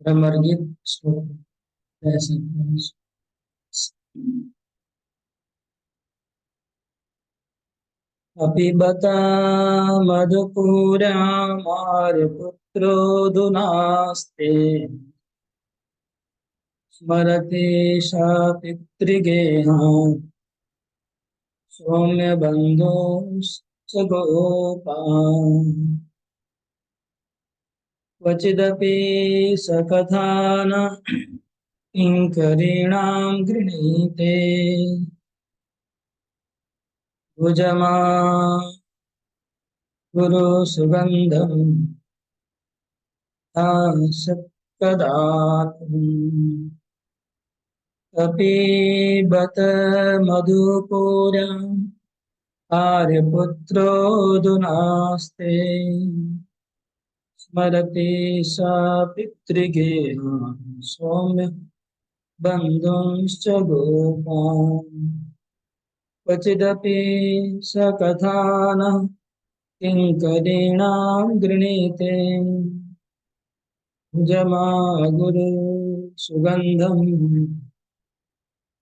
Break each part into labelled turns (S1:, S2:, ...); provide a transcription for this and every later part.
S1: ब्रह्मगीत श्लोक ऐसे। अपिबता मधुपुरामार्यपुत्रोऽधुनास्ते स्मरते सा पितृगेहान् सौम्यबन्धोश्च गोपान् क्वचिदपि सकथा न किङ्करीणां गृणीते भुजमा गुरु सुगन्धम् आसक्तदातुम् कपिबत मधुपुरम् आर्यपुत्रोऽधुनास्ते स्मरति सा पितृगेहान् सौम्य बन्धुंश्च गोपान् क्वचिदपि स कथानः किङ्करीणां गृणीते जमागुरु सुगन्धं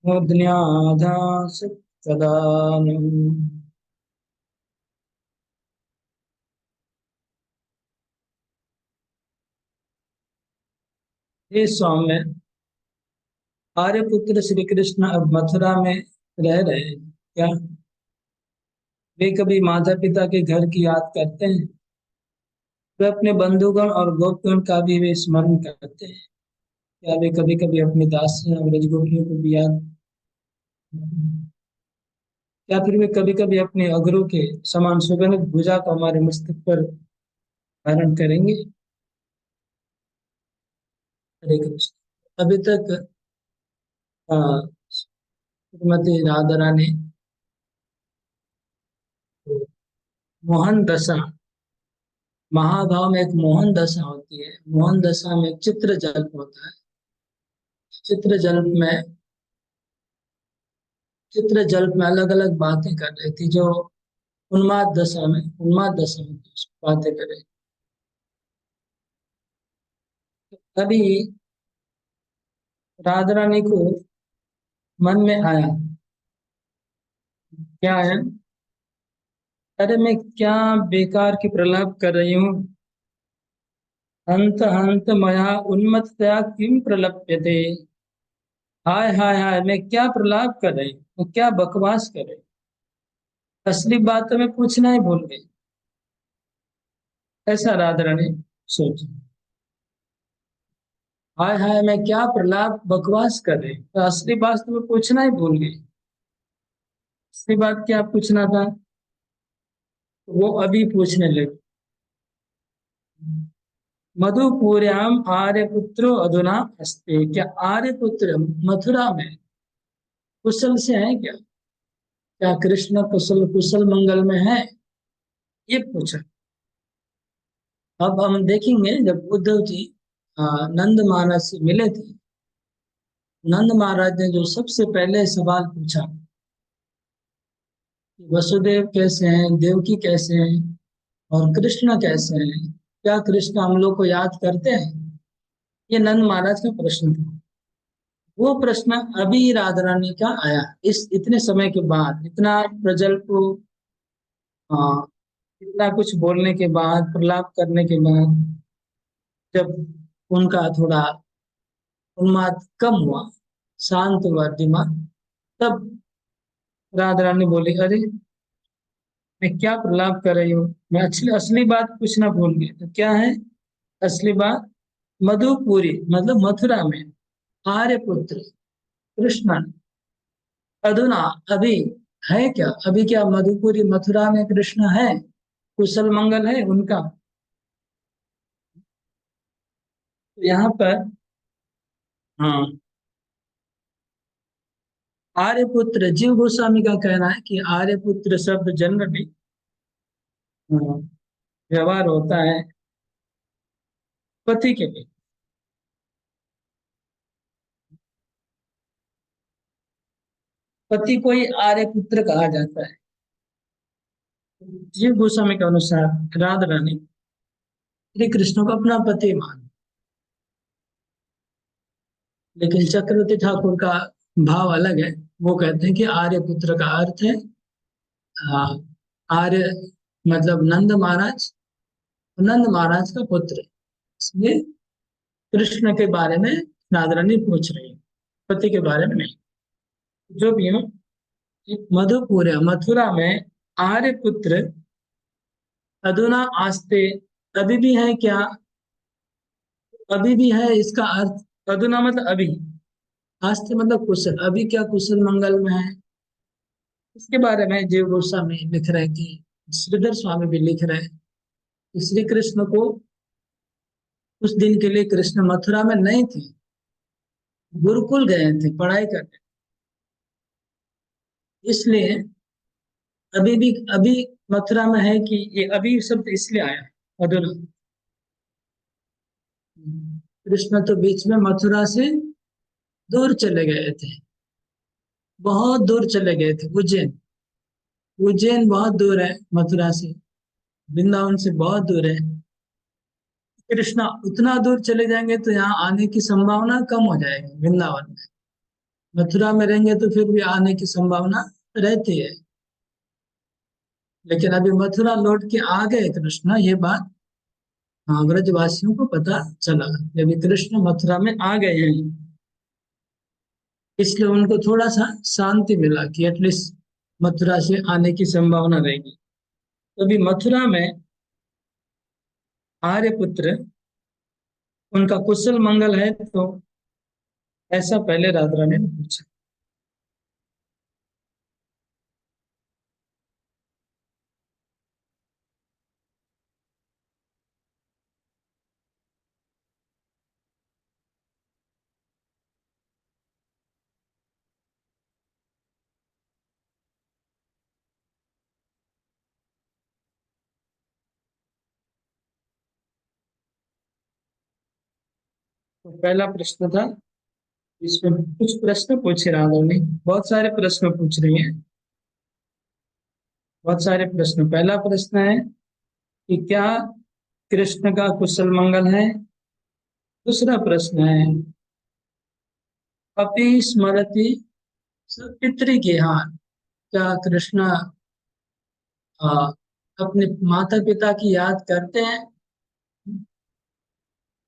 S1: मुद्न्याधास तदानीम्। इस सॉन्ग में आर्यपुत्र श्री कृष्ण अब मथुरा में रह रहे हैं क्या? वे कभी माता पिता के घर की याद करते हैं, वे अपने बंधुगण और गोपगण का भी वे स्मरण करते हैं। क्या वे कभी कभी अपने दासियों और रजगोपियों को भी याद, या फिर वे कभी कभी अपने अग्रों के समान सुगंधित भुजा को हमारे मस्तक पर धारण करेंगे? हरे कृष्ण। अभी तक श्रीमती राधा रानी मोहन दशा, महाभाव में एक मोहन दशा होती है। मोहन दशा में चित्र जल्प होता है। चित्र जल्प में चित्र जल्प में अलग अलग बातें कर रही थी, जो उन्माद दशा में बातें कर रही। तभी राधा रानी को मन में आया, क्या आया? अरे मैं क्या बेकार की प्रलाप कर रही हूँ। हंत हंत मया उन्मत्तया किम प्रलप्यते। हाय हाय हाय, मैं क्या प्रलाप कर रही हूँ, मैं क्या बकवास कर रही हूँ। असली बात तो मैं पूछना ही भूल गई। ऐसा राधा रानी सोची। हाय हाय, मैं क्या प्रलाप बकवास कर रही हूँ, तो असली बात तो मैं पूछना ही भूल गई। असली बात क्या पूछना था, वो अभी पूछने लगी। मधुपुर्याम आर्यपुत्रो अधुना अस्ते। क्या आर्यपुत्र मथुरा में कुशल से है क्या? क्या कृष्ण कुशल कुशल मंगल में है? ये पूछा। अब हम देखेंगे, जब उद्धव जी नंद महाराज से मिले थे, नंद महाराज ने जो सबसे पहले सवाल पूछा कि वसुदेव कैसे हैं, देवकी कैसे हैं और कृष्ण कैसे हैं, क्या कृष्ण हम लोग को याद करते हैं? ये नंद महाराज का प्रश्न था। वो प्रश्न अभी राधा रानी का आया, इस इतने समय के बाद, इतना प्रजल्प, हाँ, इतना कुछ बोलने के बाद, प्रलाप करने के बाद, जब उनका थोड़ा उन्माद कम हुआ, शांत हुआ दिमाग, तब राधा रानी बोली, अरे मैं क्या प्रलाप कर रही हूँ, मैं असली असली बात पूछना भूल गई। तो क्या है असली बात? मधुपुरी मतलब मथुरा में आर्यपुत्र कृष्ण अधुना अभी है क्या? अभी क्या मधुपुरी मथुरा में कृष्ण है? कुशल मंगल है उनका? तो यहाँ पर, हाँ, आर्यपुत्र, जीव गोस्वामी का कहना है कि आर्यपुत्र शब्द जनरली व्यवहार होता है पति के लिए। पति को ही आर्यपुत्र कहा जाता है। जीव गोस्वामी के अनुसार राधा रानी श्री कृष्ण को अपना पति मान। लेकिन चक्रवर्ती ठाकुर का भाव अलग है। वो कहते हैं कि आर्य पुत्र का अर्थ है आर्य मतलब नंद महाराज, नंद महाराज का पुत्र। इसलिए कृष्ण के बारे में राधा रानी पूछ रही है, पति के बारे में नहीं। जो भी हो, एक मधुपुर है मथुरा में आर्य पुत्र अधुना आस्ते, अभी भी है क्या? अभी भी है इसका अर्थ अधुना मतलब अभी, आस्ते मतलब कुशल, अभी क्या कुशल मंगल में है। इसके बारे में जीव गोस्वामी लिख रहे हैं कि श्रीधर स्वामी भी लिख रहे हैं कि श्री कृष्ण को कुछ दिन के लिए कृष्ण मथुरा में नहीं थे, गुरुकुल गए थे पढ़ाई करने। इसलिए अभी भी अभी मथुरा में है कि ये अभी शब्द इसलिए आया है अधुना। कृष्ण तो बीच में मथुरा से दूर चले गए थे, बहुत दूर चले गए थे उज्जैन। उज्जैन बहुत दूर है मथुरा से, वृंदावन से बहुत दूर है। कृष्णा उतना दूर चले जाएंगे तो यहाँ आने की संभावना कम हो जाएगी वृंदावन में। मथुरा में रहेंगे तो फिर भी आने की संभावना रहती है। लेकिन अभी मथुरा लौट के आ गए कृष्ण, ये बात हाँ ब्रजवासियों को पता चला कि अभी कृष्ण मथुरा में आ गए हैं। इसलिए उनको थोड़ा सा शांति मिला कि एटलीस्ट मथुरा से आने की संभावना रहेगी। तो अभी मथुरा में आर्यपुत्र उनका कुशल मंगल है, तो ऐसा पहले राधा रानी ने पूछा। तो पहला प्रश्न था, इसमें कुछ प्रश्न पूछे राधा ने, बहुत सारे प्रश्न पूछ रही है, बहुत सारे प्रश्न। पहला प्रश्न है कि क्या कृष्ण का कुशल मंगल है। दूसरा प्रश्न है अपि स्मरति पितृगेहान, क्या कृष्ण आ, अपने माता पिता की याद करते हैं,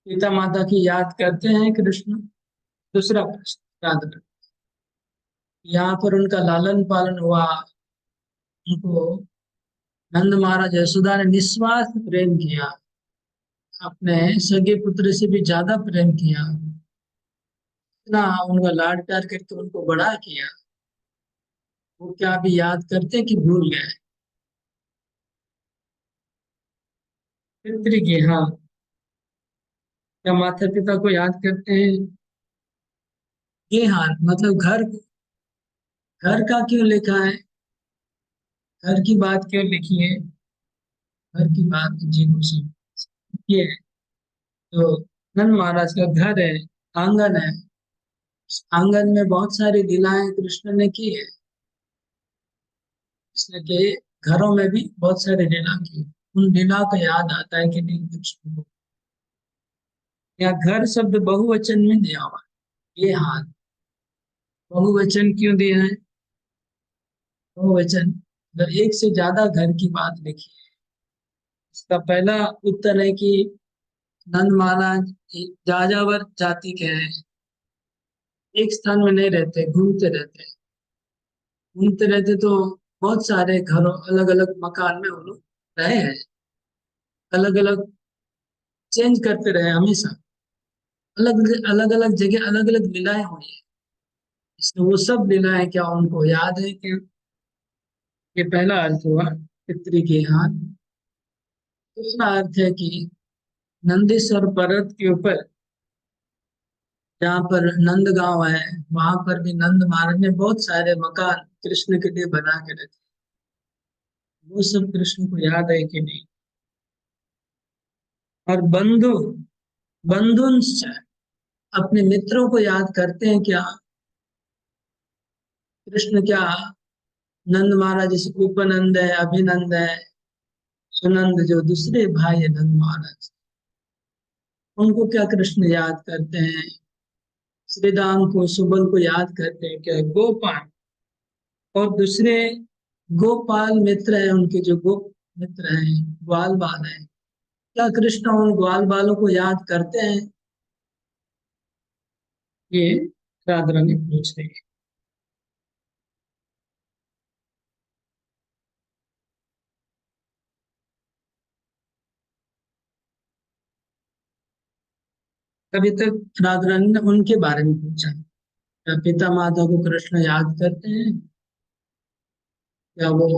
S1: पिता माता की याद करते हैं कृष्ण। दूसरा प्रश्न याद रखें, यहाँ पर उनका लालन पालन हुआ, उनको नंद महाराज यशोदा ने निस्वार्थ प्रेम किया, अपने सगे पुत्र से भी ज्यादा प्रेम किया, इतना उनका लाड प्यार करके उनको बड़ा किया। वो क्या अभी याद करते कि भूल गए? पितृ की हाँ, क्या माता पिता को याद करते हैं? ये हाँ मतलब घर, घर का क्यों लिखा है, घर की बात क्यों लिखी है? घर की बात जी कुछ ये है, तो नंद महाराज का घर है, आंगन है, आंगन में बहुत सारी लीलाएं कृष्ण ने की है। कृष्ण के घरों में भी बहुत सारी लीला की, उन लीला का याद आता है कि नहीं कृष्ण को। या घर शब्द बहुवचन में दिया हुआ है। ये हाथ बहुवचन क्यों दिया है? बहुवचन मतलब एक से ज्यादा घर की बात लिखी है। इसका पहला उत्तर है कि नंद महाराज जाजावर जाति के हैं, एक स्थान में नहीं रहते, घूमते रहते हैं। घूमते रहते तो बहुत सारे घरों अलग अलग मकान में वो लोग रहे हैं, अलग अलग चेंज करते रहे हमेशा, अलग अलग अलग जगह अलग अलग लीलाएं हुई है। इसलिए वो सब लीलाएं क्या उनको याद है कि ये पहला अर्थ हुआ पितृ के हाथ। दूसरा अर्थ है कि नंदीश्वर पर्वत के ऊपर जहाँ पर नंद गांव है, वहां पर भी नंद महाराज ने बहुत सारे मकान कृष्ण के लिए बना के रखे। वो सब कृष्ण को याद है कि नहीं? और बंधु, बंधुंश अपने मित्रों को याद करते हैं क्या कृष्ण? क्या नंद महाराज जैसे उपनंद है, अभिनंद है, सुनंद जो दूसरे भाई है नंद महाराज, उनको क्या कृष्ण याद करते हैं? श्री राम को, सुबल को याद करते हैं क्या? गोपाल और दूसरे गोपाल मित्र हैं उनके, जो गोप मित्र हैं, ग्वाल बाल हैं, क्या कृष्ण उन ग्वाल बालों को याद करते हैं? ये राधा रानी पूछ रही है। अभी तक राधा रानी ने उनके बारे में पूछा, क्या पिता माता को कृष्ण याद करते हैं? क्या वो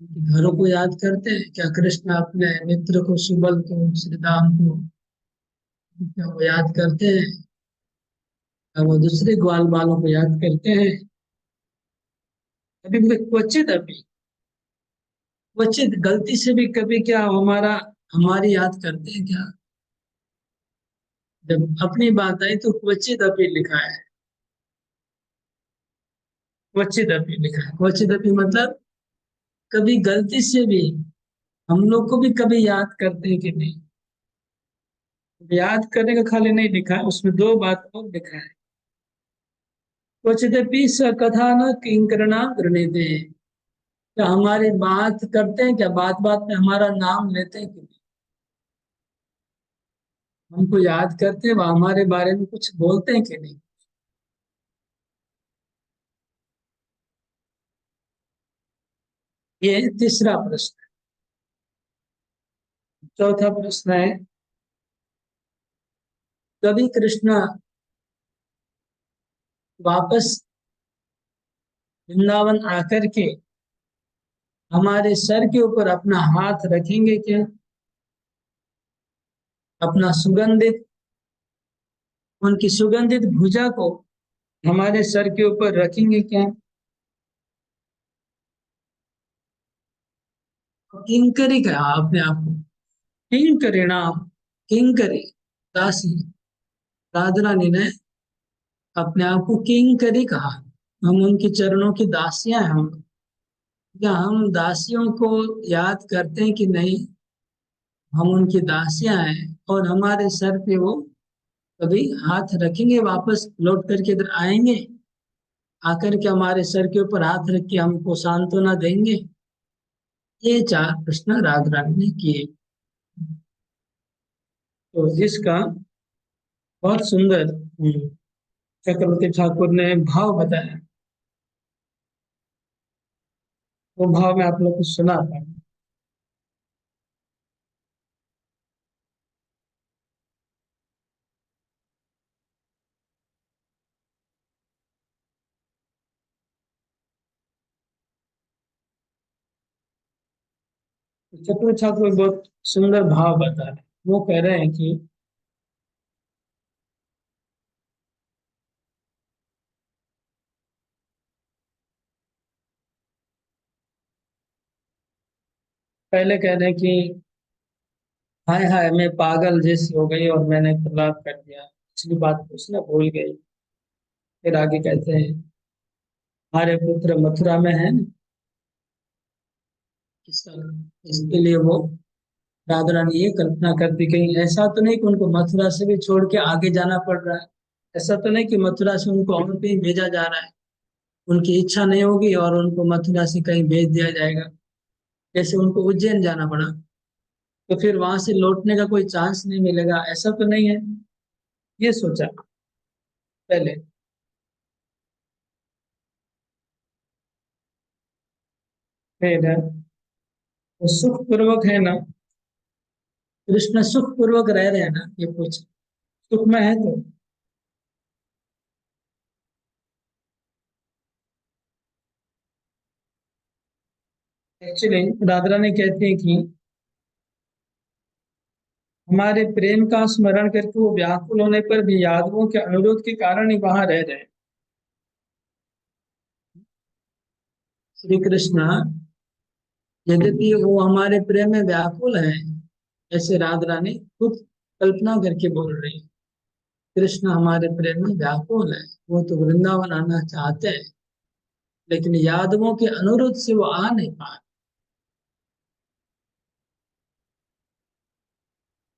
S1: घरों को याद करते हैं? क्या कृष्ण अपने मित्र को, सुबल को, श्री राम को, क्या वो याद करते हैं? क्या वो दूसरे ग्वाल बालों को याद करते हैं? कभी भी, क्वचित अभी, क्वचित गलती से भी कभी क्या हमारा हमारी याद करते हैं क्या? जब अपनी बात आई तो क्वचित अभी लिखा है। क्वचित अभी लिखा है, क्वचित अभी मतलब कभी गलती से भी हम लोग को भी कभी याद करते हैं कि नहीं? याद करने का खाली नहीं लिखा है, उसमें दो बात और लिखा है। क्वचिदपि स कथा न किंकरना गृणीते, क्या हमारी बात करते हैं क्या? बात बात में हमारा नाम लेते हैं कि नहीं? हमको याद करते हैं, वह हमारे बारे में कुछ बोलते हैं कि नहीं? ये तीसरा प्रश्न है। चौथा प्रश्न है, कभी कृष्ण वापस वृंदावन आकर के हमारे सर के ऊपर अपना हाथ रखेंगे क्या? अपना सुगंधित, उनकी सुगंधित भुजा को हमारे सर के ऊपर रखेंगे क्या? किंकरी कहा आपने आपको, किंकरी नाम, किंकरी दासी, राधा रानी ने अपने आप को किंकरी कहा। हम उनके चरणों की दासियां हैं हम। क्या हम दासियों को याद करते हैं कि नहीं? हम उनकी दासियां हैं और हमारे सर पे वो कभी हाथ रखेंगे, वापस लौट करके इधर आएंगे, आकर के हमारे सर के ऊपर हाथ रख के हमको सांत्वना देंगे? ये चार प्रश्न राधा रानी ने किए। तो जिसका बहुत सुंदर चक्रवर्ती ठाकुर ने भाव बताया, वो भाव मैं आप लोग को सुनाता हूँ। चक्रवर्ती ठाकुर बहुत सुंदर भाव बता रहे हैं। वो कह रहे हैं कि पहले कह रहे हैं कि हाय हाय मैं पागल जैसी हो गई और मैंने प्रलाप कर दिया, पिछली बात पूछना भूल गई। फिर आगे कहते हैं, हमारे पुत्र मथुरा में है, इसका इसके लिए वो राधा रानी ये कल्पना करती, कहीं ऐसा तो नहीं कि उनको मथुरा से भी छोड़ के आगे जाना पड़ रहा है? ऐसा तो नहीं कि मथुरा से उनको और कहीं भेजा जा रहा है? उनकी इच्छा नहीं होगी और उनको मथुरा से कहीं भेज दिया जाएगा, जैसे उनको उज्जैन जाना पड़ा, तो फिर वहां से लौटने का कोई चांस नहीं मिलेगा, ऐसा तो नहीं है? ये सोचा पहले। फिर वो सुख पूर्वक है ना, कृष्ण सुख पूर्वक रह रहे हैं ना, ये पूछ, सुख में है तो? एक्चुअली राधा रानी कहती है कि हमारे प्रेम का स्मरण करके वो व्याकुल होने पर भी यादवों के अनुरोध के कारण ही वहां रह रहे हैं। श्री कृष्ण यद्यपि वो हमारे प्रेम में व्याकुल है, ऐसे राधा रानी खुद कल्पना करके बोल रही है। कृष्ण हमारे प्रेम में व्याकुल है, वो तो वृंदावन आना चाहते हैं, लेकिन यादवों के अनुरोध से वो आ नहीं पा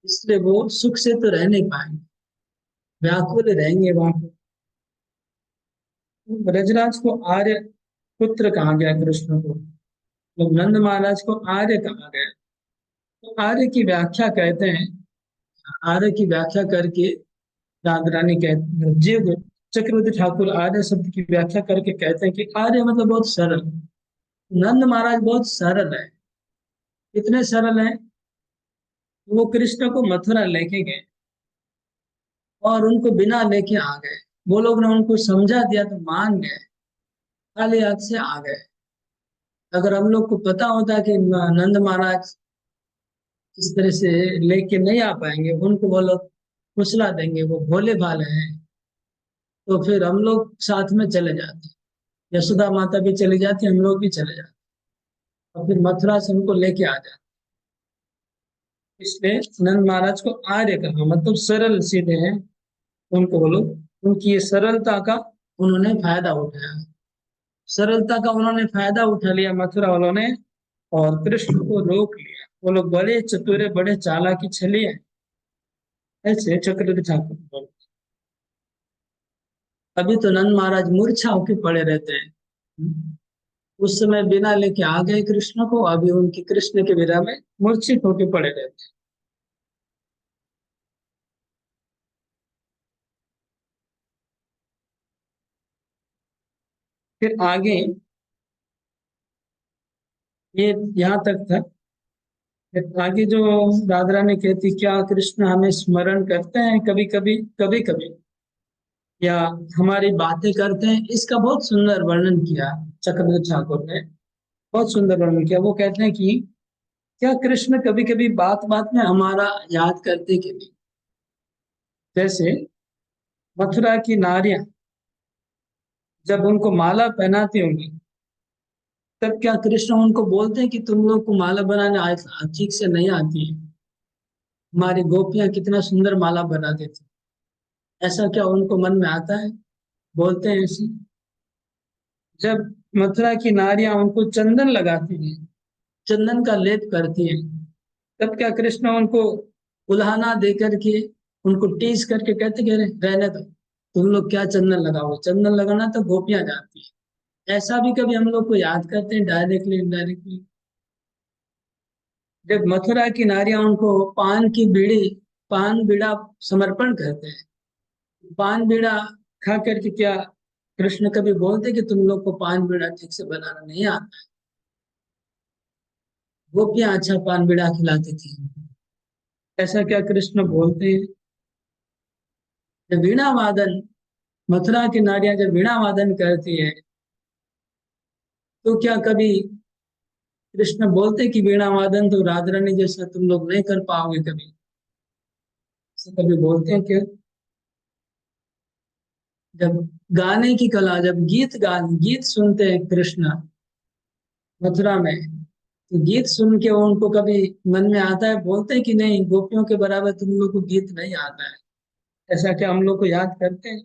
S1: इसलिए वो सुख से तो रह नहीं पाएंगे, व्याकुल रहेंगे वहां पर। ब्रजराज को आर्य पुत्र कहा गया, कृष्ण को मतलब नंद महाराज को आर्य कहा गया। तो आर्य की व्याख्या कहते हैं, आर्य की व्याख्या करके राधा रानी कहते, जीव चक्रवर्ती ठाकुर आर्य शब्द की व्याख्या करके कहते हैं कि आर्य मतलब बहुत सरल। नंद महाराज बहुत सरल है। इतने सरल है, वो कृष्ण को मथुरा लेके गए और उनको बिना लेके आ गए। वो लोग ने उनको समझा दिया तो मान गए, खाली हाथ से आ गए। अगर हम लोग को पता होता कि नंद महाराज इस तरह से लेके नहीं आ पाएंगे, उनको वो लोग फुसला देंगे, वो भोले भाले हैं, तो फिर हम लोग साथ में चले जाते, यशोदा माता भी चली जाती, हम लोग भी चले जाते और फिर मथुरा से उनको लेके आ जाते। इसलिए नंद महाराज को आर्य कहा, मतलब सरल सीधे हैं। उनको बोलो, उनकी ये सरलता का उन्होंने फायदा उठाया, सरलता का उन्होंने फायदा उठा लिया मथुरा वालों ने, और कृष्ण को रोक लिया। वो लोग बड़े चतुर है, बड़े चालाकी छलिए हैं, ऐसे चक्रवर्ती ठाकुर बोलते। अभी तो नंद महाराज मूर्छा होके पड़े रहते हैं, उस समय बिना लेके आ गए कृष्ण को, अभी उनकी कृष्ण के विरह में मूर्छित होके पड़े रहते हैं। फिर आगे ये यहाँ तक था। फिर आगे जो राधा रानी कहती, क्या कृष्ण हमें स्मरण करते हैं कभी कभी, कभी कभी, या हमारी बातें करते हैं, इसका बहुत सुंदर वर्णन किया चक्रवर्ती ठाकुर ने। बहुत सुंदर वर्णन किया। वो कहते हैं कि क्या कृष्ण कभी कभी बात बात में हमारा याद करते कि नहीं। जैसे मथुरा की नारियां जब उनको माला पहनाती होंगी, तब क्या कृष्ण उनको बोलते हैं कि तुम लोग को माला बनाने ठीक से नहीं आती है, हमारी गोपियां कितना सुंदर माला बना देती। ऐसा क्या उनको मन में आता है, बोलते हैं ऐसे। जब मथुरा की नारियां उनको चंदन लगाती हैं, चंदन का लेप करती हैं, तब क्या कृष्ण उनको उल्हाना दे करके, उनको टीस करके कहते कि "अरे, रहने दो, तुम लोग क्या चंदन लगाओ, चंदन लगाना तो गोपियां जानती है"। ऐसा भी कभी हम लोग को याद करते हैं, डायरेक्टली इनडायरेक्टली। जब मथुरा की नारियां उनको पान की बीड़ी, पान बीड़ा समर्पण करते हैं, पान बीड़ा खा करके क्या कृष्ण कभी बोलते कि तुम लोग को पान बीड़ा ठीक से बनाना नहीं आता। गोपियां अच्छा पान बीड़ा खिलाती थी, ऐसा क्या कृष्ण बोलते हैं। जब वीणा वादन, मथुरा की नारियां जब वीणा वादन करती है, तो क्या कभी कृष्ण बोलते कि वीणा वादन तो राधा रानी जैसा तुम लोग नहीं कर पाओगे कभी, ऐसा कभी बोलते हैं क्या। जब गाने की कला, जब गीत सुनते हैं कृष्ण मथुरा में, तो गीत सुन के उनको कभी मन में आता है, बोलते हैं कि नहीं, गोपियों के बराबर तुम लोग को गीत नहीं आता है। ऐसा क्या हम लोग को याद करते हैं।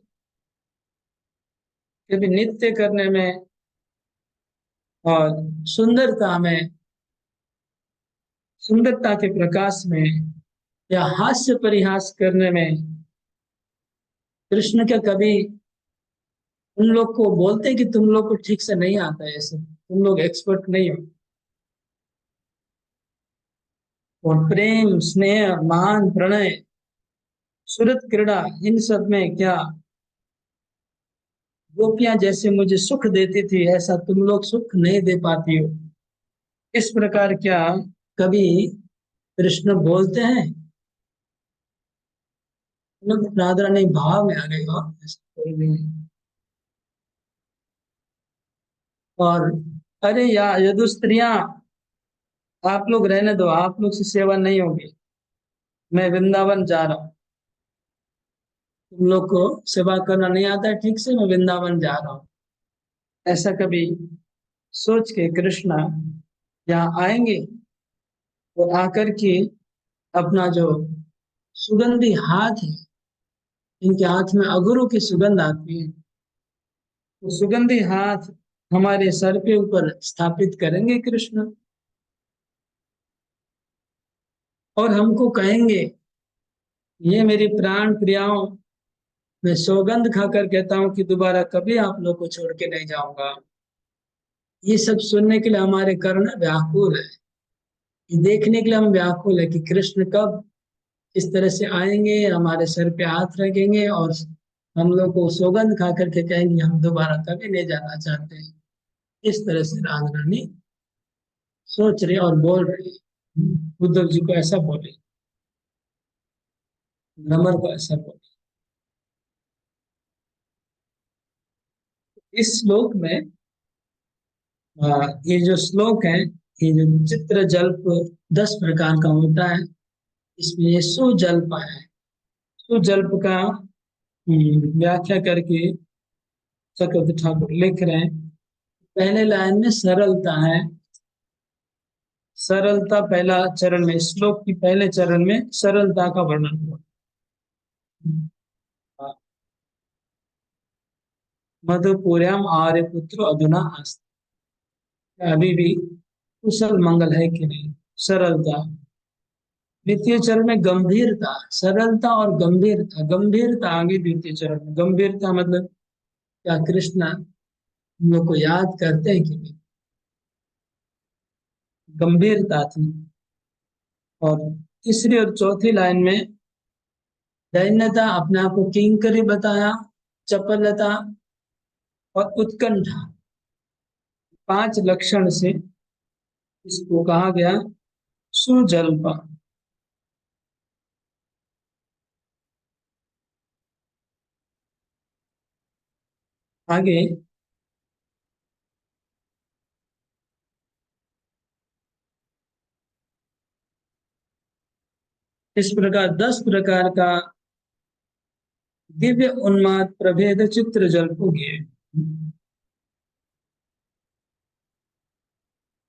S1: कभी नृत्य करने में और सुंदरता में, सुंदरता के प्रकाश में, या हास्य परिहास करने में, कृष्ण क्या कभी उन लोग को बोलते हैं कि तुम लोग को ठीक से नहीं आता है, ऐसे तुम लोग एक्सपर्ट नहीं हो। और प्रेम, स्नेह, मान, प्रणय, सुरत क्रीड़ा, इन सब में क्या गोपियां जैसे मुझे सुख देती थी, ऐसा तुम लोग सुख नहीं दे पाती हो। इस प्रकार क्या कभी कृष्ण बोलते हैं। मतलब राधा रानी भाव में आ गई, और ऐसा कोई भी नहीं। और अरे या यदु स्त्रियां, आप लोग रहने दो, आप लोग से सेवा नहीं होगी, मैं वृंदावन जा रहा हूँ, तुम लोग को सेवा करना नहीं आता है ठीक से, मैं वृंदावन जा रहा हूँ। ऐसा कभी सोच के कृष्णा यहाँ आएंगे, वो आकर के अपना जो सुगंधी हाथ है, इनके हाथ में अगुरु की सुगंध आती है, वो सुगंधी हाथ हमारे सर के ऊपर स्थापित करेंगे कृष्ण, और हमको कहेंगे ये मेरी प्राण प्रियाओं, मैं सौगंध खाकर कहता हूँ कि दोबारा कभी आप लोग को छोड़ के नहीं जाऊंगा। ये सब सुनने के लिए हमारे कर्ण व्याकुल है। ये देखने के लिए हम व्याकुल है कि कृष्ण कब इस तरह से आएंगे, हमारे सर पे हाथ रखेंगे और हम लोग को सौगंध खा करके कहेंगे हम दोबारा कभी नहीं जाना चाहते हैं। इस तरह से राधा रानी सोच रहे और बोल रहे। उद्धव जी को ऐसा बोले, भ्रमर को ऐसा बोले। इस श्लोक में ये जो श्लोक है, ये जो चित्र जल्प 10 प्रकार का होता है, इसमें ये सुजल्प है। सुजल्प का व्याख्या करके चक्रवर्ती ठाकुर लिख रहे हैं। पहले लाइन में सरलता है। सरलता पहला चरण में, श्लोक की पहले चरण में सरलता का वर्णन हुआ। मधुपुर्याम आर्यपुत्र अधुना आस्ते, अभी भी कुशल मंगल है कि नहीं। सरलता। द्वितीय चरण में गंभीरता, सरलता और गंभीरता। गंभीरता आगे द्वितीय चरण में। गंभीरता मतलब क्या कृष्ण हम लोग को याद करते हैं कि नहीं, गंभीरता थी। और तीसरी और चौथी लाइन में दैन्यता, अपने आप को किंकरी बताया, चपलता और उत्कंठा, 5 लक्षण से इसको कहा गया सुजल्प। आगे इस प्रकार 10 प्रकार का दिव्य उन्माद प्रभेद चित्र जल्प गिए।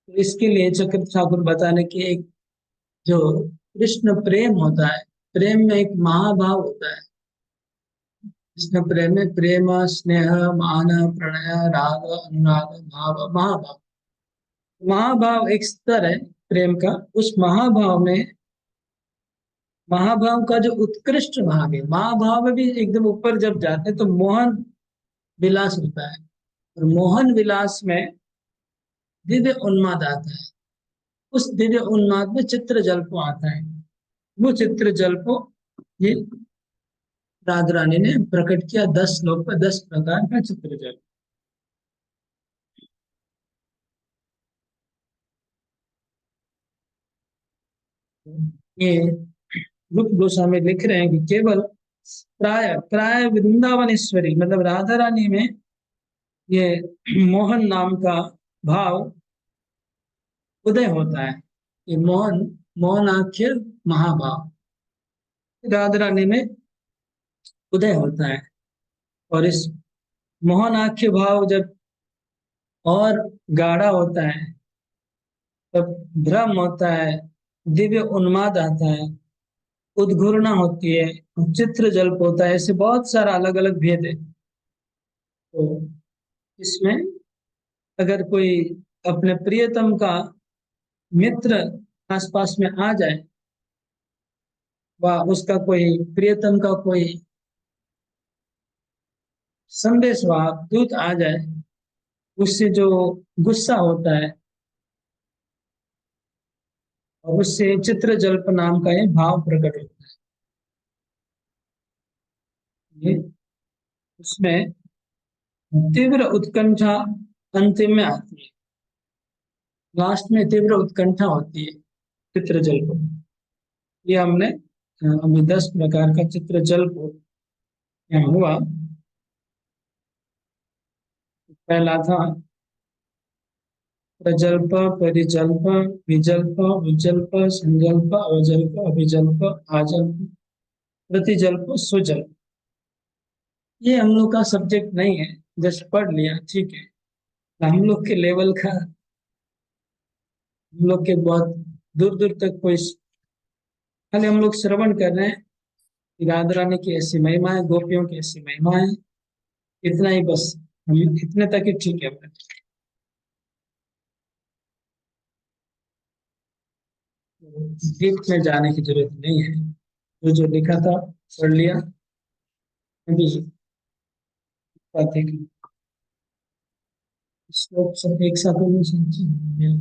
S1: तो इसके लिए चक्र ठाकुर बताने की एक जो कृष्ण प्रेम होता है, प्रेम में एक महाभाव होता है। कृष्ण प्रेम में प्रेम, स्नेह, मान, प्रणय, राग, अनुराग, भाव, महाभाव। महाभाव एक स्तर है प्रेम का। उस महाभाव में, महाभाव का जो उत्कृष्ट भाग है, महाभाव में भी एकदम ऊपर जब जाते हैं तो मोहन विलास होता है। और मोहन विलास में दिव्य उन्माद आता है। उस दिव्य उन्माद में चित्र जल्प आता है। वो चित्र जल्प ये राधा रानी ने प्रकट किया 10 श्लोक पर, 10 प्रकार का चित्र जल्प। ये रूप गोस्वामी लिख रहे हैं कि केवल प्राय प्राय वृंदावनेश्वरी मतलब राधा रानी में ये मोहन नाम का भाव उदय होता है। ये मोहन, मोहनाख्य महाभाव राधा रानी में उदय होता है। और इस मोहनाख्य भाव जब और गाढ़ा होता है तब भ्रम होता है, दिव्य उन्माद आता है, उद्घूर्णा होती है, चित्र जल्प होता है। ऐसे बहुत सारा अलग अलग भेद है। तो इसमें अगर कोई अपने प्रियतम का मित्र आसपास में आ जाए, व उसका कोई प्रियतम का कोई संदेश व दूत आ जाए, उससे जो गुस्सा होता है और उससे चित्र जल्प नाम का ये भाव प्रकट होता है। ये उसमें तीव्र उत्कंठा अंतिम में आती है। लास्ट में तीव्र उत्कंठा होती है चित्र जल्प में। ये हमने अभी 10 प्रकार का चित्र जल्प यहाँ हुआ। पहला था प्रजल्प, परिजल्प, विजल्प, विजल्प, संजल्प, अवजल्प, अभिजल्प, आजल्प, प्रतिजल्प, सुजल्प। ये हम लोग का सब्जेक्ट नहीं है, जस्ट पढ़ लिया ठीक है। हम लोग के लेवल का, हम लोग के बहुत दूर दूर तक कोई, खाली हम लोग श्रवण कर रहे हैं कि राधा रानी की ऐसी महिमा है, गोपियों की ऐसी महिमा है। इतना ही बस, हम इतने तक ही ठीक है। डीप में जाने की जरूरत नहीं है। जो लिखा था पढ़ लिया अभी। बात है कि श्लोक सब एक साथ में समझे।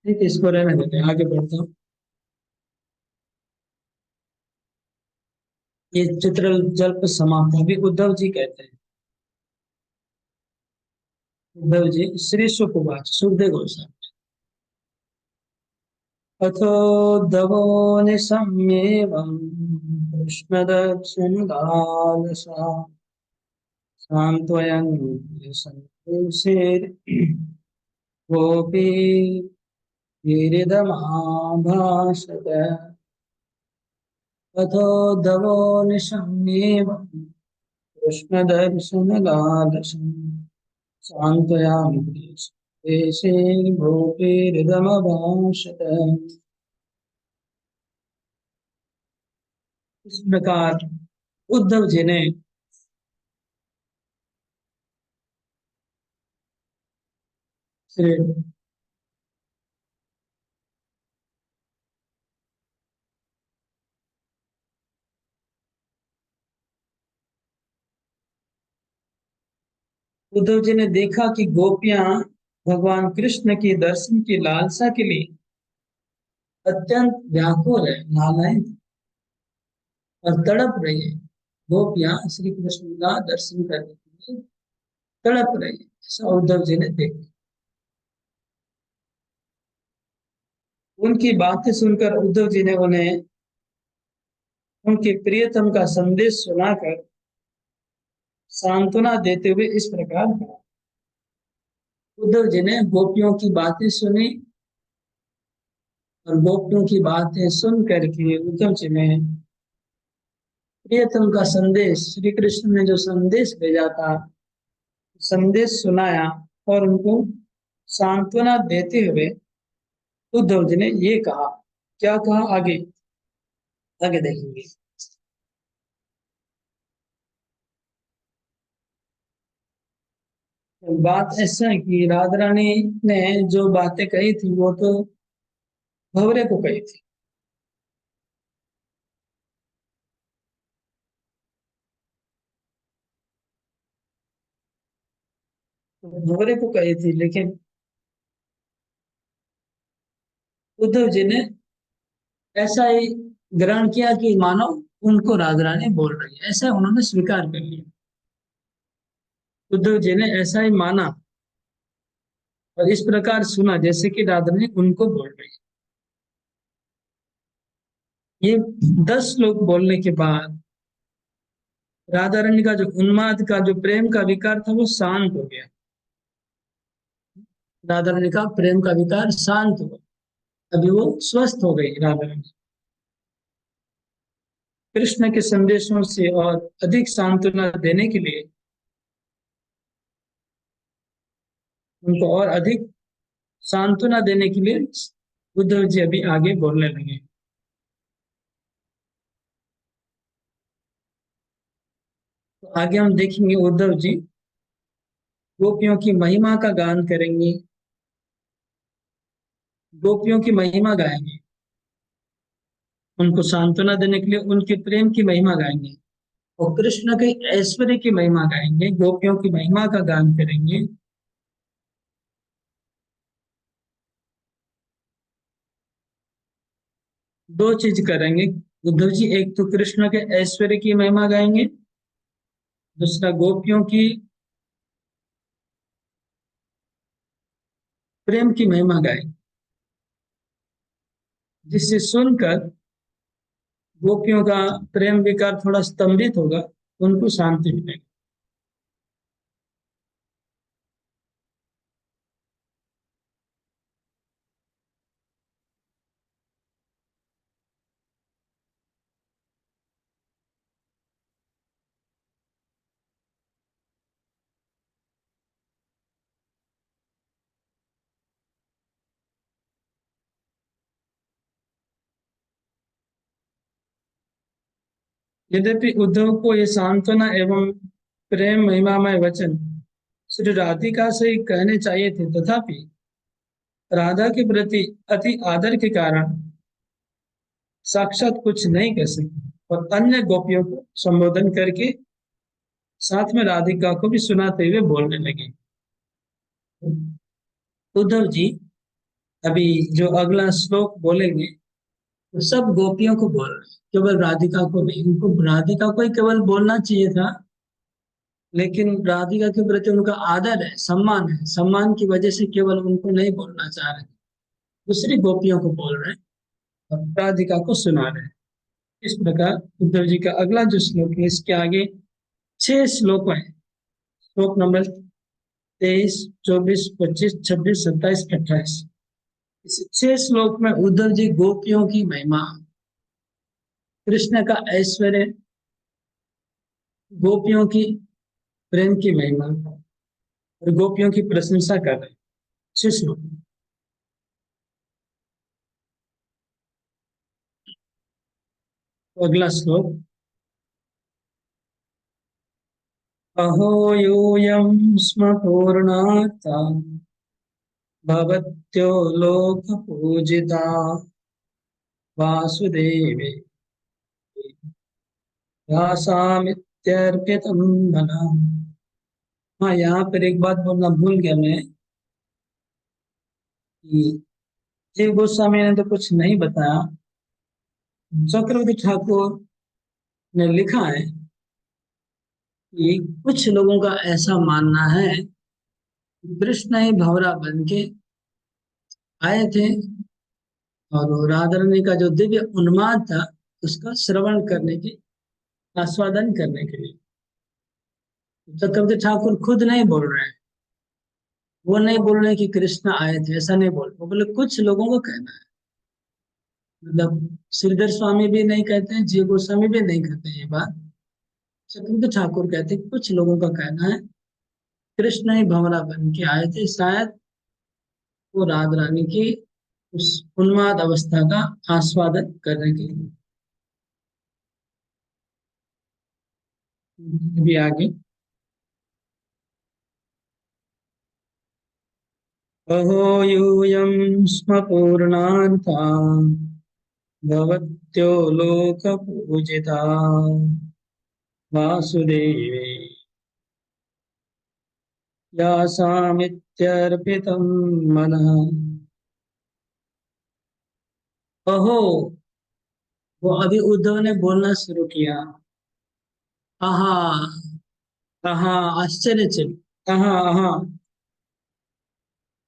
S1: ठीक है, इसको रहने देते हैं, आगे बढ़ता हूँ। ये चित्र जल्प समाप्त, अभी उद्धव जी कहते हैं। उद्धव जी श्री सुखवाच, सुखदेव गोस्वामी। अथोद्धवो निशम्येवम् कृष्णदक्षिणदालसा सान्त्वयन् सन्तोषेर् गोपी वीरिदमाभाषत। अथोद्धवो निशम्येवम् कृष्णदर्शनदालसम् सान्त्वयामि देशे गोपीरिदमभाषत। इस प्रकार उद्धव जी ने श्री उद्धव जी ने देखा कि गोपियां भगवान कृष्ण के दर्शन की लालसा के लिए अत्यंत व्याकुल है, नालायक और तड़प रही है। गोपियां श्री कृष्ण का दर्शन करने के लिए तड़प रही है, ऐसा उद्धव जी ने देखा। उनकी बातें सुनकर उद्धव जी ने उन्हें उनके प्रियतम का संदेश सुनाकर सांत्वना देते हुए इस प्रकार कहा। उद्धव जी ने गोपियों की बातें सुनी और गोपियों की बातें सुन करके उद्धव जी ने प्रियतम का संदेश, श्री कृष्ण ने जो संदेश भेजा था, संदेश सुनाया और उनको सांत्वना देते हुए उद्धव जी ने ये कहा। क्या कहा आगे, आगे देखेंगे। बात ऐसा है कि राधा रानी ने जो बातें कही थी वो तो भंवरे को कही थी। तो भंवरे को कही थी, लेकिन उद्धव जी ने ऐसा ही ग्रहण किया कि मानो उनको राधा रानी बोल रही है, ऐसा उन्होंने स्वीकार कर लिया। उद्धव जी ने ऐसा ही माना और इस प्रकार सुना जैसे कि राधा रानी उनको बोल रही है। ये 10 श्लोक बोलने के बाद राधा रानी का जो उन्माद का, जो प्रेम का विकार था, वो शांत हो गया। राधा रानी का प्रेम का विकार शांत हुआ, अभी वो स्वस्थ हो गई राधा रानी। कृष्ण के संदेशों से और अधिक सांत्वना देने के लिए, उनको और अधिक सांत्वना देने के लिए उद्धव जी अभी आगे बोलने लगे। तो आगे हम देखेंगे उद्धव जी गोपियों की महिमा का गान करेंगे, गोपियों की महिमा गाएंगे, उनको सांत्वना देने के लिए उनके प्रेम की महिमा गाएंगे और कृष्ण के ऐश्वर्य की महिमा गाएंगे, गोपियों की महिमा का गान करेंगे। दो चीज करेंगे उद्धव जी, एक तो कृष्ण के ऐश्वर्य की महिमा गाएंगे, दूसरा गोपियों की प्रेम की महिमा गाएंगे, जिससे सुनकर गोपियों का प्रेम विकार थोड़ा स्तंभित होगा, उनको शांति मिलेगी। यद्यपि उद्धव को ये सांत्वना एवं प्रेम महिमामय वचन श्री राधिका से ही कहने चाहिए थे, तथापि राधा के प्रति अति आदर के कारण साक्षात कुछ नहीं कह सकी और अन्य गोपियों को संबोधन करके साथ में राधिका को भी सुनाते हुए बोलने लगे। उद्धव जी अभी जो अगला श्लोक बोलेंगे तो सब गोपियों को बोल रहे हैं, केवल राधिका को नहीं। उनको राधिका को ही केवल बोलना चाहिए था, लेकिन राधिका के प्रति उनका आदर है, सम्मान की वजह से केवल उनको नहीं बोलना चाह रहे, दूसरी गोपियों को बोल रहे हैं और राधिका को सुना रहे हैं। इस प्रकार उद्धव जी का अगला जो श्लोक है, इसके आगे 6 श्लोक है। श्लोक नंबर 23, 24, 25, 26, 27, 28। इस 6 श्लोक में उद्धव जी गोपियों की महिमा, कृष्ण का ऐश्वर्य, गोपियों की प्रेम की महिमा और गोपियों की प्रशंसा कर रहे हैं। 6 श्लोक। अगला श्लोक, अहो यूयं स्म पूर्णार्था भवत्यो लोक पूजिता वासुदेवे व्यासामित्यर्पितं मनः। हाँ, यहाँ पर एक बात बोलना भूल गया मैं कि जीव गोस्वामी ने तो कुछ नहीं बताया। चक्रवर्ती ठाकुर ने लिखा है कि कुछ लोगों का ऐसा मानना है कि कृष्ण ही भंवरा बन के आए थे और राधा रानी का जो दिव्य उन्माद था उसका श्रवण करने की, आस्वादन करने के लिए। चक्रवर्ती ठाकुर खुद नहीं बोल रहे हैं, वो नहीं बोल रहे कि कृष्ण आए थे, ऐसा नहीं बोल रहे। वो बोले कुछ लोगों को कहना है, मतलब श्रीधर स्वामी भी नहीं कहते हैं, जीव गोस्वामी भी नहीं कहते हैं ये बात। चक्रवर्ती ठाकुर कहते हैं कुछ लोगों का कहना है कृष्ण ही भंवरा बन के आए थे, शायद वो राधा रानी की उस उन्माद अवस्था का आस्वादन करने के लिए। अभी आगे, अहो यूयं स्म पूर्णार्था भवत्यो लोकपूजिता वासुदेवे व्यासामित्यर्पितं मनः। अहो, वो अभी उद्धव ने बोलना शुरू किया। आहा, आहा, आश्चर्यचकित, आहा, आहा,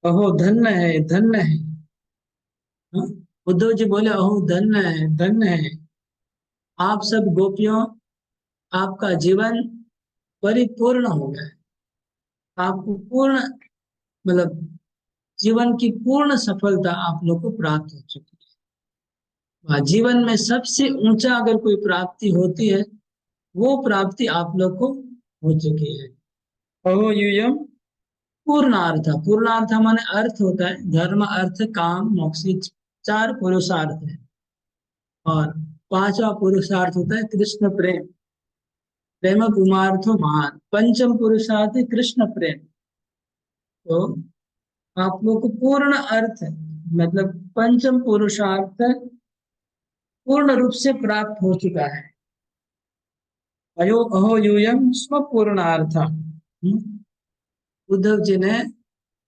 S1: अहो धन्य है, धन्य है। हाँ? उद्धव जी बोले अहो धन्य है, धन्य है आप सब गोपियों, आपका जीवन परिपूर्ण हो गया है। आपको पूर्ण, मतलब जीवन की पूर्ण सफलता आप लोग को प्राप्त हो चुकी है। जीवन में सबसे ऊंचा अगर कोई प्राप्ति होती है, वो प्राप्ति आप लोग को हो चुकी है। अहो यूयम पूर्णार्थ, पूर्णार्थ माने अर्थ होता है धर्म, अर्थ, काम, मोक्ष। 4 पुरुषार्थ है और 5वां पुरुषार्थ होता है कृष्ण प्रेम। प्रेम कुमार्थो महान। पंचम पुरुषार्थ है कृष्ण प्रेम। तो आप लोग को पूर्ण अर्थ, मतलब पंचम पुरुषार्थ पूर्ण रूप से प्राप्त हो चुका है। अयो अहो यूयम स्व पूर्णार्थ। उद्धव जी ने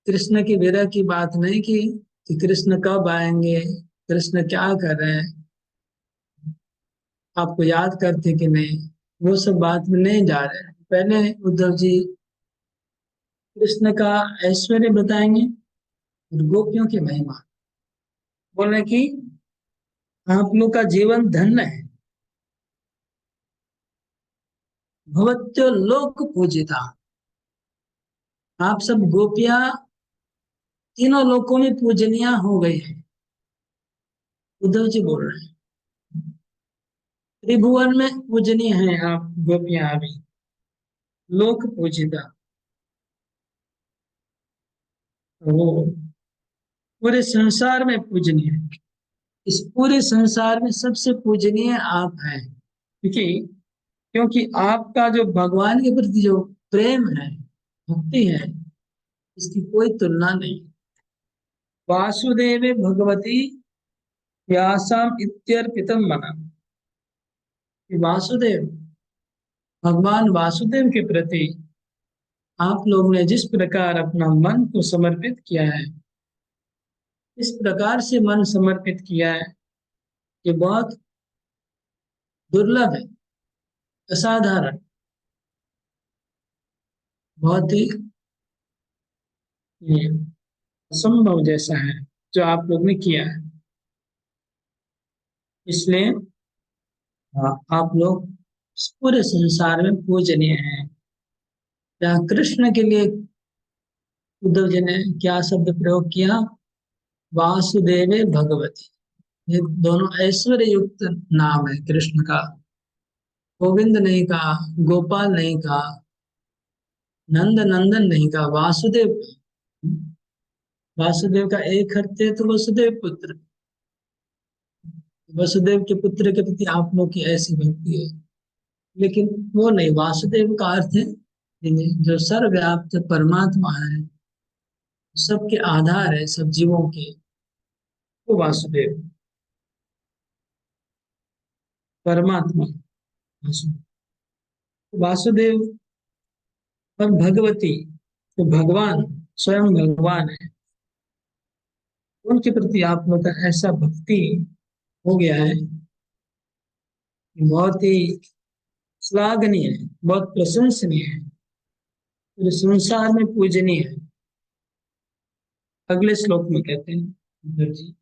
S1: कृष्ण की विरह की बात नहीं की कि कृष्ण कब आएंगे, कृष्ण क्या कर रहे हैं, आपको याद करते कि नहीं, वो सब बात में नहीं जा रहे हैं। पहले उद्धव जी कृष्ण का ऐश्वर्य बताएंगे और गोपियों की महिमा, बोले कि आप लोग का जीवन धन्य है, भवत्यो लोक पूजिता। आप सब गोपियां तीनों लोकों में पूजनीय हो गई है। उद्धव जी बोल रहे हैं त्रिभुवन में पूजनीय है आप गोपियां अभी, लोक पूजिता। वो पूरे संसार में पूजनीय है, इस पूरे संसार में सबसे पूजनीय आप हैं। क्योंकि क्योंकि आपका जो भगवान के प्रति जो प्रेम है, भक्ति है, इसकी कोई तुलना नहीं। वासुदेवे भगवती व्यासाम इत्यर्पितम मना। वासुदेव, भगवान वासुदेव के प्रति आप लोग ने जिस प्रकार अपना मन को समर्पित किया है, इस प्रकार से मन समर्पित किया है कि बहुत दुर्लभ है, असाधारण, बहुत ही ये असंभव जैसा है जो आप लोग ने किया है। इसलिए आप लोग इस पूरे संसार में पूजनीय हैं। जहाँ कृष्ण के लिए उद्धव जी ने क्या शब्द प्रयोग किया, वासुदेवे भगवती। ये दोनों ऐश्वर्य युक्त नाम है कृष्ण का। गोविंद नहीं कहा, गोपाल नहीं कहा, नंद नंदन नहीं कहा, वासुदेव। वासुदेव का एक अर्थ है तो वसुदेव पुत्र। वसुदेव के पुत्र के प्रति आप लोग की ऐसी भक्ति है, लेकिन वो नहीं। वासुदेव का अर्थ है जो सर्वव्याप्त परमात्मा है, सबके आधार है, सब जीवों के, वो वासुदेव परमात्मा। वासुदेव वासुदेव और भगवती, तो भगवान स्वयं भगवान है, उनके प्रति आप लोग का ऐसा भक्ति हो गया है, बहुत ही श्लाघनीय है, बहुत प्रशंसनीय है, पूरे संसार में पूजनीय है। अगले श्लोक में कहते हैं उद्धव जी,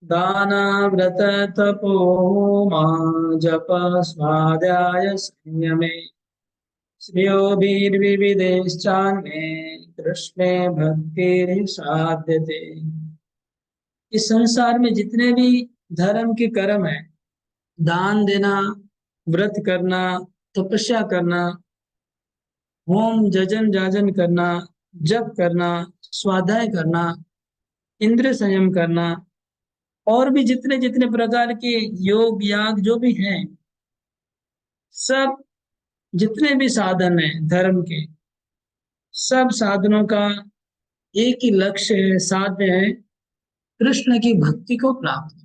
S1: दाना व्रत तपो मा जप स्वाध्याय संयमे श्रेयोभिर्विविधैश्चान्ये कृष्णे भक्ति साध्यते। इस संसार में जितने भी धर्म के कर्म है, दान देना, व्रत करना, तपस्या करना, होम जजन जाजन करना, जप करना, स्वाध्याय करना, इंद्रिय संयम करना, और भी जितने जितने प्रकार के योग याग जो भी हैं, सब जितने भी साधन हैं धर्म के, सब साधनों का एक ही लक्ष्य है, साध्य है, कृष्ण की भक्ति को प्राप्त।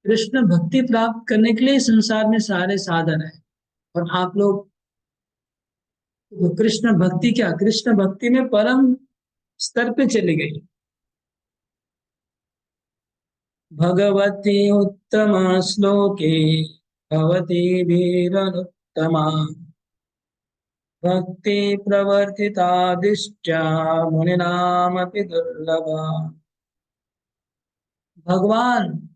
S1: कृष्ण भक्ति प्राप्त करने के लिए संसार में सारे साधन है। और आप लोग तो कृष्ण भक्ति, क्या कृष्ण भक्ति में परम स्तर पे चली गई। भगवती उत्तम श्लोके भवती भीरनुत्तमा भक्ति प्रवर्तिता दिष्ट्या मुनिनामपि दुर्लभा। भगवान,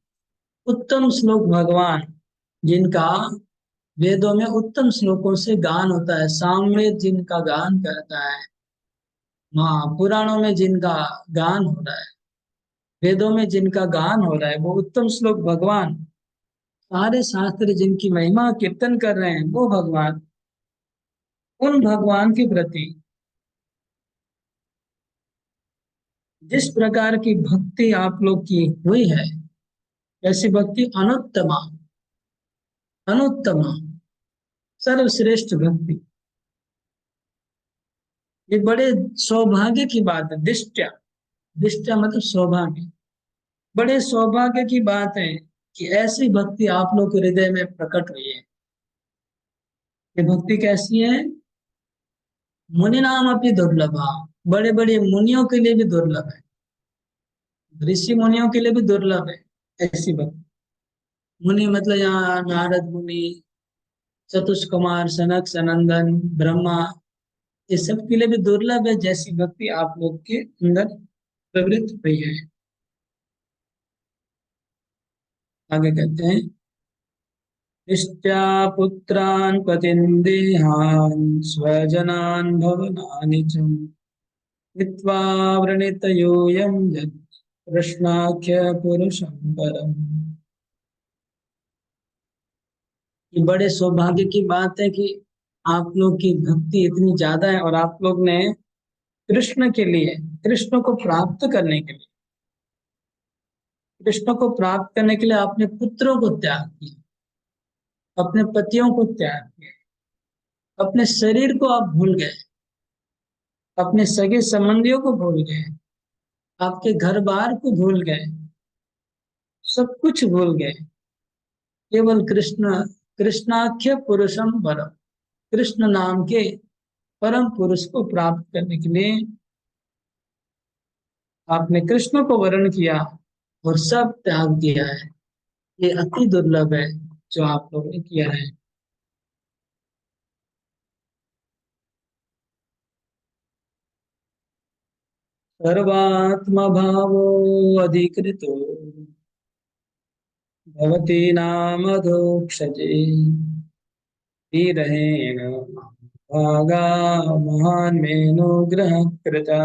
S1: उत्तम श्लोक भगवान, जिनका वेदों में उत्तम श्लोकों से गान होता है, सामवेद जिनका गान करता है, हाँ, पुराणों में जिनका गान हो रहा है, वेदों में जिनका गान हो रहा है, वो उत्तम श्लोक भगवान। सारे शास्त्र जिनकी महिमा कीर्तन कर रहे हैं, वो भगवान। उन भगवान के प्रति जिस प्रकार की भक्ति आप लोग की हुई है, ऐसी भक्ति अनुत्तमा, अनुत्तमा, सर्वश्रेष्ठ भक्ति। ये बड़े सौभाग्य की बात है। दिष्टया, दिष्टया मतलब सौभाग्य। बड़े सौभाग्य की बात है कि ऐसी भक्ति आप लोग के हृदय में प्रकट हुई है। ये भक्ति कैसी है? मुनि नाम अपनी दुर्लभा, बड़े बड़े मुनियों के लिए भी दुर्लभ है, ऋषि मुनियों के लिए भी दुर्लभ है ऐसी भक्ति। मुनि मतलब यहाँ नारद मुनि, चतुष कुमार, सनक सनंदन, ब्रह्मा, ये सब के लिए भी दुर्लभ है जैसी भक्ति आप लोग के अंदर प्रवृत्त हुई है। आगे कहते हैं, इष्ट्या पुत्रान् पतिन् देहान् स्वजनान् भवनानि च हित्वा वृणीत यूयं यत् कृष्णाख्य पुरुषं परम्। ये बड़े सौभाग्य की बात है कि आप लोग की भक्ति इतनी ज्यादा है और आप लोग ने कृष्ण के लिए, कृष्ण को प्राप्त करने के लिए, कृष्ण को प्राप्त करने के लिए आपने पुत्रों को त्याग किया, अपने पतियों को त्याग किया, अपने शरीर को आप भूल गए, अपने सगे संबंधियों को भूल गए, आपके घर बार को भूल गए, सब कुछ भूल गए। केवल कृष्ण, कृष्णाख्य पुरुषम वरम, कृष्ण नाम के परम पुरुष को प्राप्त करने के लिए आपने कृष्ण को वर्ण किया और सब त्याग दिया है। ये अति दुर्लभ है जो आप लोगों ने किया है। सर्वात्म भावो अधिकृतो भवती नामधोक्षजे धीरहेण भागा महान मेनुग्रह कृता।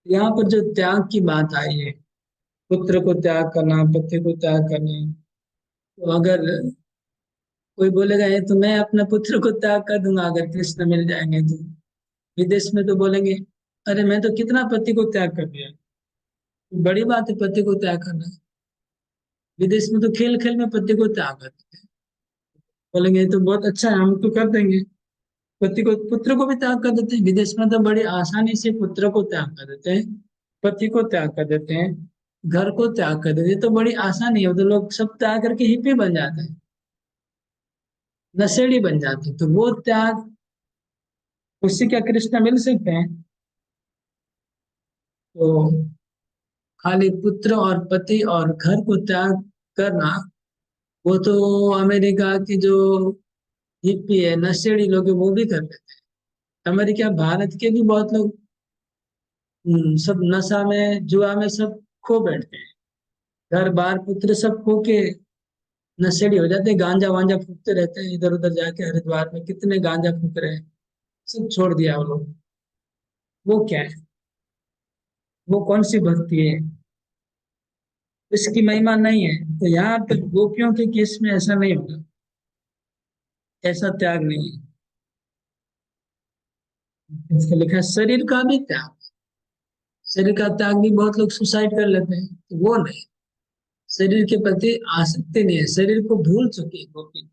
S1: यहाँ पर जो त्याग की बात आई है, पुत्र को त्याग करना, पति को त्याग करना, तो अगर कोई बोलेगा ये तो मैं अपने पुत्र को त्याग कर दूंगा अगर कृष्ण मिल जाएंगे तो, विदेश में तो बोलेंगे अरे मैं तो कितना पति को त्याग कर दिया। बड़ी बात है पति को त्याग करना। विदेश में तो खेल खेल में पति को त्याग कर देते हैं। बोलेंगे ये तो बहुत अच्छा है, हम तो कर देंगे। पति को, पुत्र को भी त्याग कर देते हैं। विदेश में तो बड़ी आसानी से पुत्र को त्याग कर देते हैं, पति को त्याग कर देते हैं, घर को त्याग कर देते हैं। तो बड़ी आसानी है, तो लोग सब त्याग करके हिप्पी बन जाते हैं, नशेड़ी बन जाते हैं। तो वो त्याग, उससे क्या कृष्ण मिल सकते हैं? तो खाली पुत्र और पति और घर को त्याग करना, वो तो अमेरिका की जो हिप्पी है, नशेड़ी लोग हैं, वो भी कर लेते हैं। अमेरिका, भारत के भी बहुत लोग सब नशा में, जुआ में सब खो बैठते हैं। घर बार पुत्र सब खो के नशेड़ी हो जाते हैं, गांजा वांजा फूकते रहते हैं इधर उधर जाके। हरिद्वार में कितने गांजा फूक रहे हैं, सब छोड़ दिया वो लोग। वो क्या है? वो कौन सी भक्ति है? इसकी महिमा नहीं है। तो यहाँ पे गोपियों के केस में ऐसा नहीं होगा, ऐसा त्याग नहीं है। इसका लिखा है शरीर का भी त्याग। शरीर का त्याग भी बहुत लोग सुसाइड कर लेते हैं, तो वो नहीं। शरीर के प्रति आसक्ति नहीं है, शरीर को भूल चुकी है गोपी।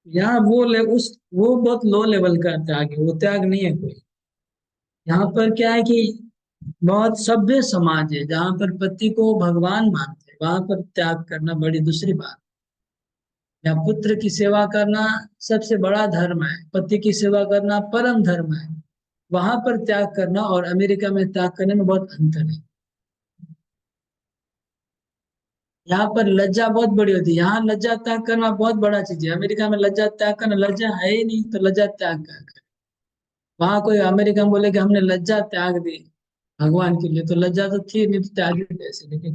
S1: यहाँ वो बहुत लो लेवल का त्याग है, वो त्याग नहीं है कोई। यहाँ पर क्या है कि बहुत सभ्य समाज है जहाँ पर पति को भगवान मानते हैं, वहां पर त्याग करना बड़ी दूसरी बात। या पुत्र की सेवा करना सबसे बड़ा धर्म है, पति की सेवा करना परम धर्म है। वहां पर त्याग करना और अमेरिका में त्याग करने में बहुत अंतर है। यहाँ पर लज्जा बहुत बड़ी होती है, यहाँ लज्जा त्याग करना बहुत बड़ा चीज है। अमेरिका में लज्जा त्याग करना, लज्जा है ही नहीं तो लज्जा त्याग कर। वहां कोई अमेरिका में बोले कि हमने लज्जा त्याग दी भगवान के लिए, तो लज्जा तो थी नहीं तो त्याग ही कैसे? लेकिन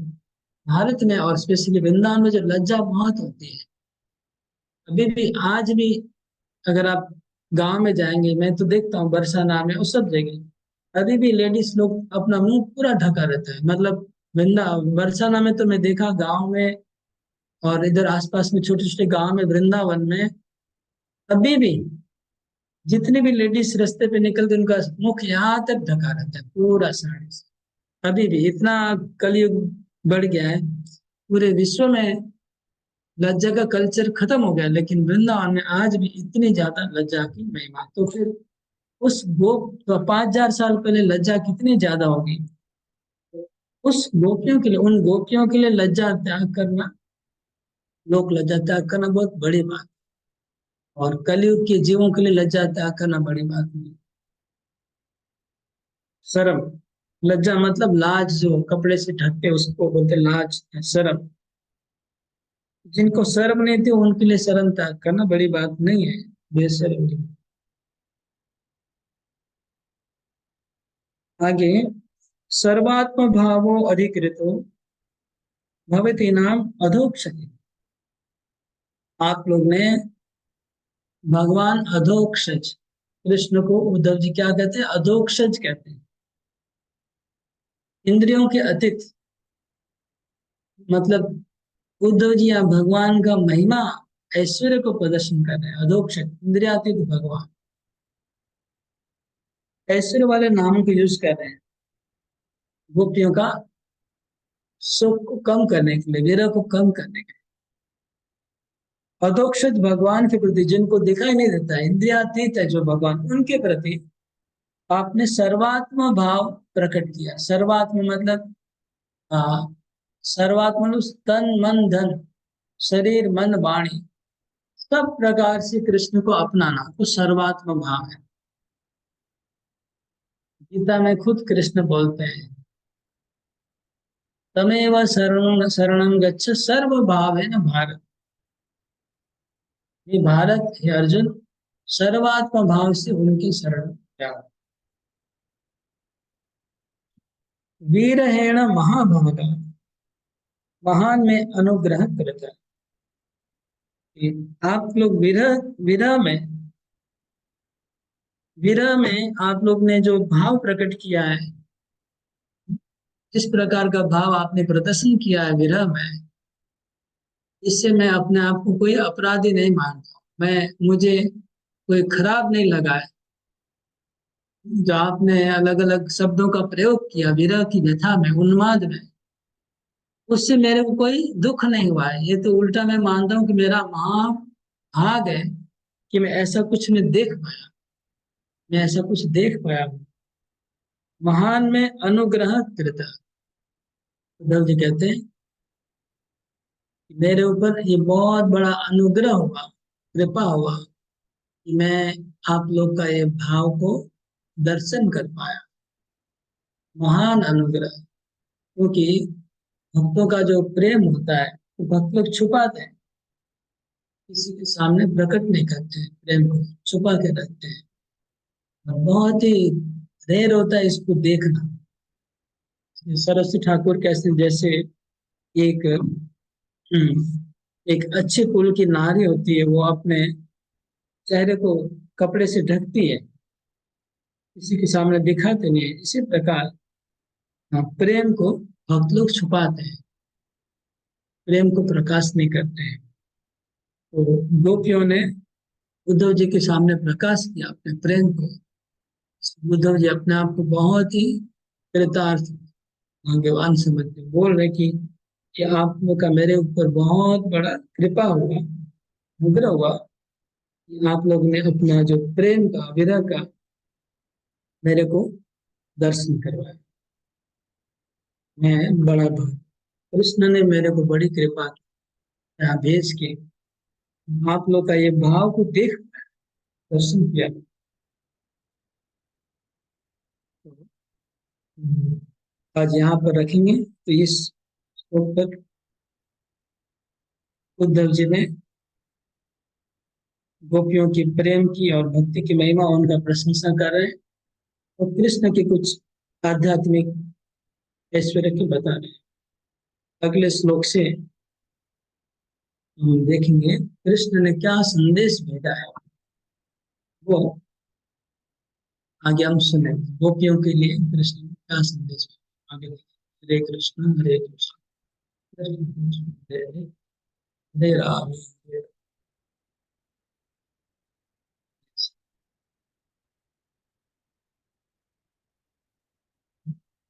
S1: भारत में और स्पेशली वृंदावन में जो लज्जा बहुत होती है, अभी भी आज भी अगर आप गांव में जाएंगे, मैं तो देखता हूँ बरसाना में उस सब जगह अभी भी लेडीज लोग अपना मुंह पूरा ढका रहता है। मतलब वृंदा बरसाना में तो मैं देखा, गांव में और इधर आसपास में छोटे छोटे गांव में, वृंदावन में अभी भी जितनी भी लेडीज रास्ते पे निकलते उनका मुख यहाँ तक ढका रहता है पूरा साड़ी से। अभी भी इतना कलयुग बढ़ गया है, पूरे विश्व में लज्जा का कल्चर खत्म हो गया, लेकिन वृंदावन में आज भी इतनी ज्यादा लज्जा की महिमा। तो फिर उस गो तो 5,000 साल पहले लज्जा कितनी ज्यादा होगी। उस गोपियों के लिए, उन गोपियों के लिए लज्जा त्याग करना, लोक लज्जा त्याग करना बहुत बड़ी बात। और कलयुग के जीवों के लिए लज्जा त्याग करना बड़ी बात नहीं। शर्म, लज्जा मतलब लाज, जो कपड़े से ढकते उसको बोलते लाज है, शर्म। जिनको शर्म नहीं थी उनके लिए शर्म त्याग करना बड़ी बात नहीं है, बेशर्म नहीं। आगे, सर्वात्म भावो अधिकृतो भवती नाम अधोक्षज। आप लोग ने भगवान अधोक्षज कृष्ण को, उद्धव जी क्या कहते हैं? अधोक्षज कहते हैं, इंद्रियों के अतीत। मतलब उद्धव जी यहाँ भगवान का महिमा ऐश्वर्य को प्रदर्शन कर रहे हैं, अधोक्षज इंद्रियातीत भगवान ऐश्वर्य वाले नामों को यूज कर रहे हैं गोपियों का सुख को कम करने के लिए, विरह को कम करने के लिए। अधोक्षज भगवान के प्रति जिनको दिखाई नहीं देता है, इंद्रियातीत है जो भगवान, उनके प्रति आपने सर्वात्म भाव प्रकट किया। सर्वात्म मतलब, हाँ, सर्वात्म मतलब तन मन धन, शरीर मन वाणी, सब प्रकार से कृष्ण को अपनाना तो सर्वात्म भाव है। गीता में खुद कृष्ण बोलते हैं, तमेव शरण शरणं गच्छ सर्व भाव है न भारत। ये भारत हे अर्जुन, सर्वात्म भाव से उनके शरण जाओ। वीरहेण महाभागा, महान में अनुग्रह करता है। आप लोग विरह विरह में विरह में आप लोग ने जो भाव प्रकट किया है, जिस प्रकार का भाव आपने प्रदर्शन किया है विरह में, इससे मैं अपने आप को कोई अपराधी नहीं मानता। मुझे कोई खराब नहीं लगा है। जो आपने अलग अलग शब्दों का प्रयोग किया विरह की व्यथा में, उन्माद में, उससे मेरे को कोई दुख नहीं हुआ है। ये तो उल्टा मैं मानता हूँ कि मेरा महाभाग है कि मैं ऐसा कुछ में देख पाया, मैं ऐसा कुछ देख पाया हूँ। महान में अनुग्रह कृता, उद्धव जी कहते हैं कि मेरे ऊपर ये बहुत बड़ा अनुग्रह हुआ, कृपा हुआ कि मैं आप लोग का ये भाव को दर्शन कर पाया। महान अनुग्रह, क्योंकि भक्तों का जो प्रेम होता है वो भक्त लोग छुपाते हैं, किसी के सामने प्रकट नहीं करते हैं, प्रेम को छुपा के रखते हैं। और बहुत ही रेयर होता है इसको देखना। सरस्वती ठाकुर कैसे, जैसे एक एक अच्छे कुल की नारी होती है, वो अपने चेहरे को कपड़े से ढकती है, किसी के सामने दिखाते नहीं है। इसी प्रकार प्रेम को भक्त लोग छुपाते हैं, प्रेम को प्रकाश नहीं करते हैं। तो गोपियों ने उद्धव जी के सामने प्रकाश किया अपने प्रेम को। उद्धव जी अपने आप को बहुत ही कृतार्थ भाग्यवान समझते, बोल रहे कि आप लोग का मेरे ऊपर बहुत बड़ा कृपा हुआ, अनुग्रह हुआ कि आप लोग ने अपना जो प्रेम का, विरह का मेरे को दर्शन करवाया। मैं बड़ा भाग, कृष्ण ने मेरे को बड़ी कृपा की, यहाँ भेज के आप लोग का ये भाव को देख दर्शन किया। आज यहाँ पर रखेंगे। तो इस श्लोक पर उद्धव जी ने गोपियों की प्रेम की और भक्ति की महिमा, उनका प्रशंसा कर रहे हैं और कृष्ण की कुछ आध्यात्मिक ऐश्वर्य की बता रहे हैं। अगले श्लोक से हम देखेंगे कृष्ण ने क्या संदेश भेजा है, वो आगे हम सुने। गोपियों के लिए कृष्ण ने क्या संदेश भेजा, आगे देखेंगे। हरे कृष्ण हरे कृष्ण कृष्ण कृष्ण हरे हरे, हरे राम हरे राम।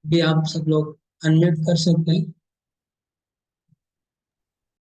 S1: भी आप सब लोग अनम्यूट कर सकते हैं।